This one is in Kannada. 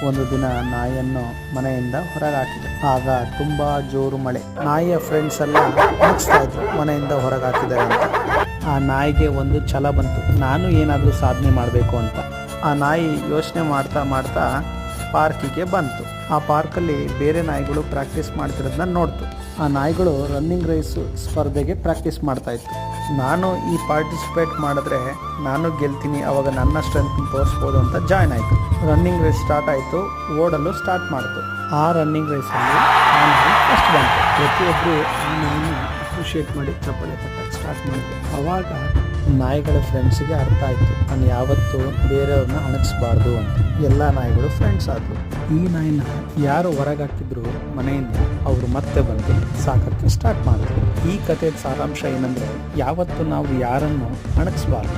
ಒಂದು ದಿನ ನಾಯಿಯನ್ನು ಮನೆಯಿಂದ ಹೊರಗೆ ಹಾಕಿದೆ. ಆಗ ತುಂಬಾ ಜೋರು ಮಳೆ. ನಾಯಿಯ ಫ್ರೆಂಡ್ಸ್ ಎಲ್ಲ ಮುಗಿಸ್ತಾ ಇದ್ರು ಮನೆಯಿಂದ ಹೊರಗೆ ಹಾಕಿದ್ದಾರೆ ಅಂತ. ಆ ನಾಯಿಗೆ ಒಂದು ಛಲ ಬಂತು, ನಾನು ಏನಾದರೂ ಸಾಧನೆ ಮಾಡಬೇಕು ಅಂತ. ಆ ನಾಯಿ ಯೋಚನೆ ಮಾಡ್ತಾ ಮಾಡ್ತಾ ಪಾರ್ಕಿಗೆ ಬಂತು. ಆ ಪಾರ್ಕಲ್ಲಿ ಬೇರೆ ನಾಯಿಗಳು ಪ್ರಾಕ್ಟೀಸ್ ಮಾಡ್ತಿರೋದನ್ನ ನೋಡ್ತು. ಆ ನಾಯಿಗಳು ರನ್ನಿಂಗ್ ರೇಸ್ ಸ್ಪರ್ಧೆಗೆ ಪ್ರಾಕ್ಟೀಸ್ ಮಾಡ್ತಾ ಇತ್ತು. ನಾನು ಈ ಪಾರ್ಟಿಸಿಪೇಟ್ ಮಾಡಿದ್ರೆ ನಾನು ಗೆಲ್ತೀನಿ, ಅವಾಗ ನನ್ನ ಸ್ಟ್ರೆಂತ್ ತೋರಿಸ್ಬೋದು ಅಂತ ಜಾಯ್ನ್ ಆಯಿತು. ರನ್ನಿಂಗ್ ರೇಸ್ ಸ್ಟಾರ್ಟ್ ಆಯಿತು. ಓಡಲು ಸ್ಟಾರ್ಟ್ ಮಾಡ್ತು. ಆ ರನ್ನಿಂಗ್ ರೇಸಲ್ಲಿ ಆ ನಾಯಿ ಫಸ್ಟ್ ಬಂತು. ಪ್ರತಿಯೊಬ್ಬರು ಆ ನಾಯಿನ ಅಪ್ರಿಷಿಯೇಟ್ ಮಾಡಿ ಚಪ್ಪಾಳೆ ತಟ್ಟಕ್ಕೆ ಸ್ಟಾರ್ಟ್ ಮಾಡಿದ್ರು. ಆವಾಗ ನಾಯಿಗಳ ಫ್ರೆಂಡ್ಸಿಗೆ ಅರ್ಥ ಆಯಿತು, ನಾನು ಯಾವತ್ತೂ ಬೇರೆಯವ್ರನ್ನ ಅಣಗಿಸ್ಬಾರ್ದು ಅಂತ. ಎಲ್ಲ ನಾಯಿಗಳು ಫ್ರೆಂಡ್ಸ್ ಆದರು. ಈ ನಾಯಿನ ಯಾರು ಹೊರಗಾಕಿದ್ರು ಮನೆಯಿಂದ, ಅವರು ಮತ್ತೆ ಬಂದು ಸಾಕಕ್ಕೆ ಸ್ಟಾರ್ಟ್ ಮಾಡಿದ್ರು. ಈ ಕಥೆಯ ಸಾರಾಂಶ ಏನಂದರೆ, ಯಾವತ್ತು ನಾವು ಯಾರನ್ನು ಅಣಗಿಸ್ಬಾರ್ದು.